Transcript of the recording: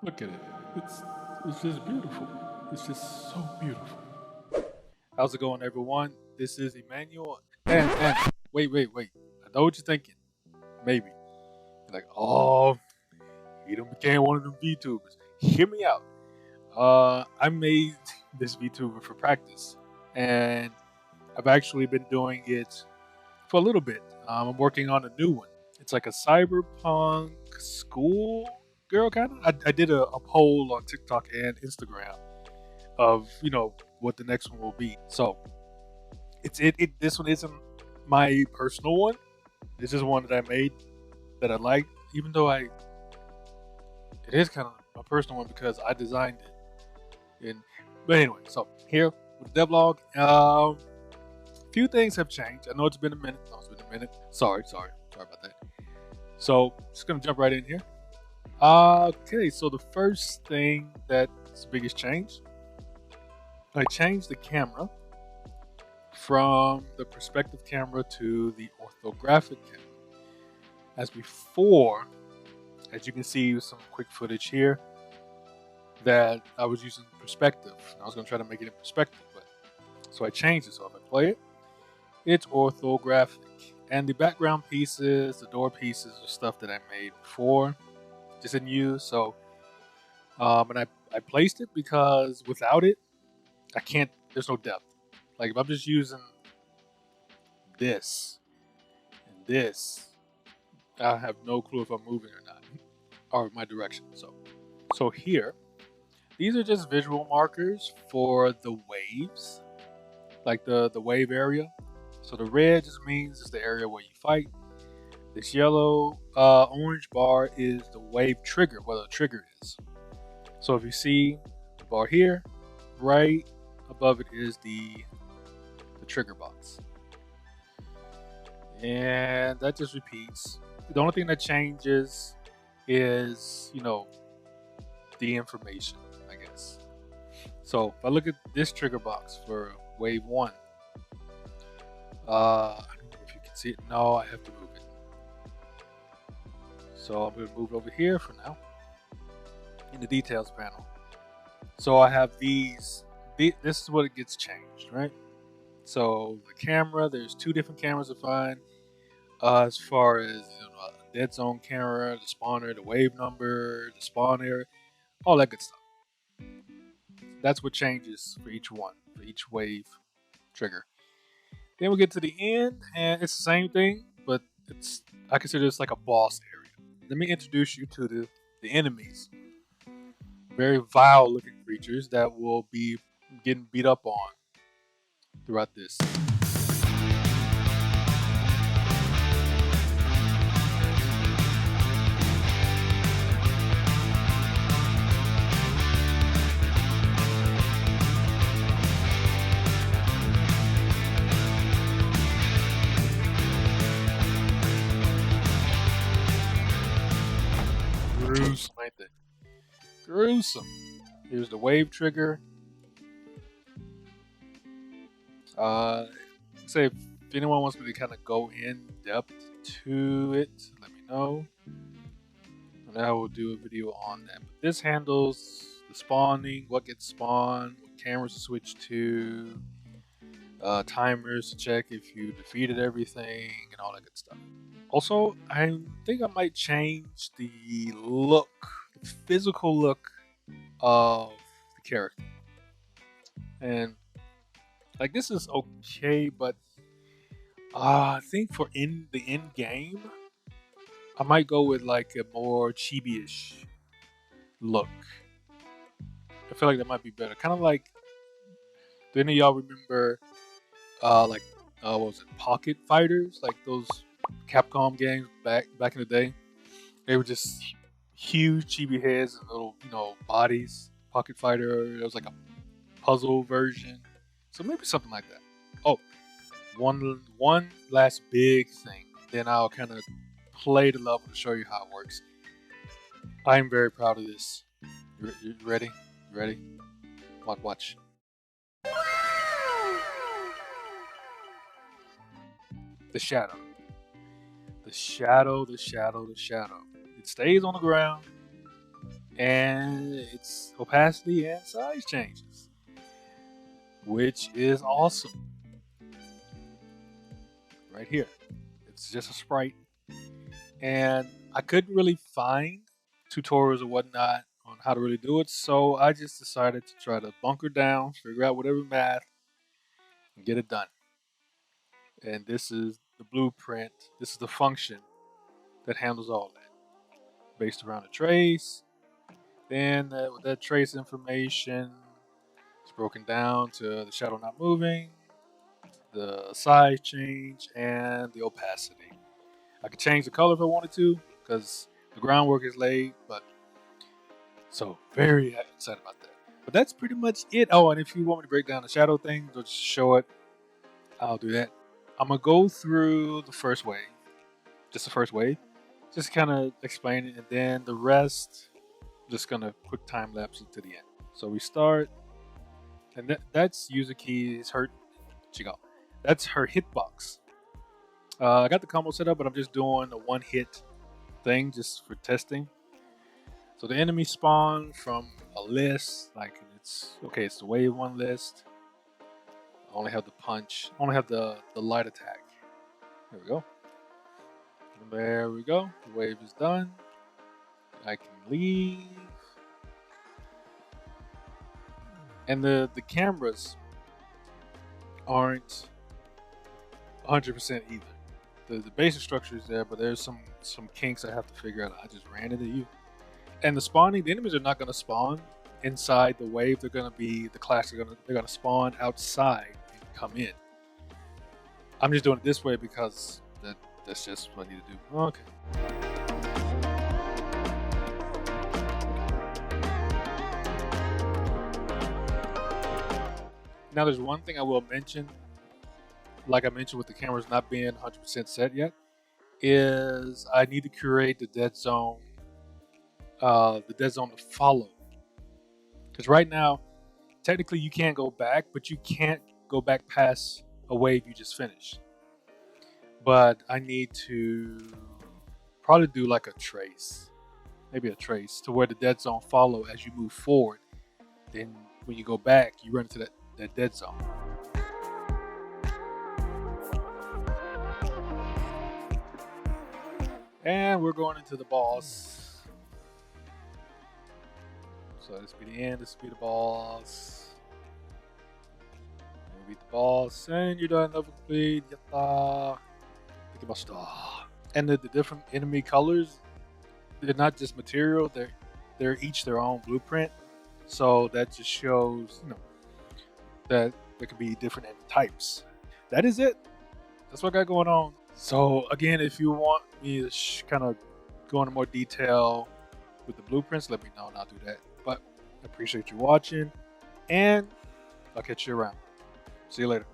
Look at it. It's just beautiful. It's just so beautiful. How's it going, everyone? This is Emmanuel. And wait. I know what you're thinking. Maybe you're like, oh, he done became one of them VTubers. Hear me out. I made this VTuber for practice, and I've actually been doing it for a little bit. I'm working on a new one. It's like a cyberpunk school girl kind of. I did a poll on TikTok and Instagram of what the next one will be. So it this one isn't my personal one. This is one that I made that I like, even though it is kind of a personal one because I designed it. And but anyway, so here with the devlog, few things have changed. I know it's been a minute. No, it's been a minute. Sorry about that. So just gonna jump right in here. Okay, so the first thing that's the biggest change, I changed the camera from the perspective camera to the orthographic camera. As before, as you can see some quick footage here, that I was using perspective. I was going to try to make it in perspective, but so I changed it. So if I play it, it's orthographic. And the background pieces, the door pieces, are stuff that I made before, just in use. So, and I placed it because without it, I can't. There's no depth. Like if I'm just using this and this, I have no clue if I'm moving or not, or my direction. So here, these are just visual markers for the waves, like the wave area. So the red just means it's the area where you fight. This yellow, orange bar is the wave trigger, where the trigger is. So if you see the bar here, right above it is the trigger box. And that just repeats. The only thing that changes is, the information, I guess. So if I look at this trigger box for wave one, I don't know if you can see it. No, I have to move it. So I'm going to move it over here for now in the details panel. So I have these. This is what it gets changed, right? So the camera, there's two different cameras to find. As far as a dead zone camera, the spawner, the wave number, the spawn area, all that good stuff. That's what changes for each one, for each wave trigger. Then we get to the end, and it's the same thing, but I consider this like a boss area. Let me introduce you to the enemies. Very vile looking creatures that will be getting beat up on throughout this. Gruesome, ain't they? Gruesome. Here's the wave trigger. Say if anyone wants me to kind of go in depth to it, let me know. And I will do a video on that. But this handles the spawning, what gets spawned, what cameras to switch to, timers to check if you defeated everything, and all that good stuff. Also, I think I might change the look, the physical look of the character. And like this is okay, but I think for the end game, I might go with like a more chibi-ish look. I feel like that might be better. Kind of like, do any of y'all remember, like, what was it, Pocket Fighters? Like those Capcom games back in the day. They were just huge chibi heads and little, bodies. Pocket Fighter. It was like a puzzle version. So maybe something like that. Oh, one last big thing. Then I'll kind of play the level to show you how it works. I'm very proud of this. You ready? You ready? Watch. The shadow. The shadow. It stays on the ground. and its opacity and size changes, which is awesome. Right here, it's just a sprite, and I couldn't really find tutorials or whatnot on how to really do it, so I just decided to try to bunker down, figure out whatever math, and get it done. And this is the blueprint. This is the function that handles all that, based around a trace. Then that trace information is broken down to the shadow not moving, the size change, and the opacity. I could change the color if I wanted to, because the groundwork is laid, but so very excited about that. But that's pretty much it. Oh, and if you want me to break down the shadow thing, or just show it, I'll do that. I'm gonna go through the first wave, just the first wave, just kind of explain it, and then the rest, I'm just gonna quick time lapse it to the end. So we start, and that's Yuzuki's her. Chico, that's her hitbox. I got the combo set up, but I'm just doing a one hit thing just for testing. So the enemy spawn from a list, like it's okay, it's the wave one list. I only have the punch, I only have the light attack. There we go. There we go. The wave is done. I can leave. And the cameras aren't 100% either. The basic structure is there, but there's some kinks I have to figure out. I just ran into you. And the spawning, the enemies are not going to spawn inside the wave. They're going to be the class. They're going to spawn outside and come in. I'm just doing it this way because that's just what I need to do. Okay. Now, there's one thing I will mention. Like I mentioned, with the cameras not being 100% set yet, is I need to curate the dead zone to follow. Because right now, technically you can't go back, but you can't go back past a wave you just finished. But I need to probably do like a trace, maybe a trace, to where the dead zone follow as you move forward. Then when you go back, you run into that dead zone. And we're going into the boss. So this will be the end, this will be the boss. You beat the boss, and you're done, level complete. Yatta. And the different enemy colors, they're not just material, they're each their own blueprint. So that just shows, that there could be different enemy types. That is it. That's what I got going on. So again, if you want me to kind of go into more detail with the blueprints, let me know and I'll do that. But I appreciate you watching, and I'll catch you around. See you later.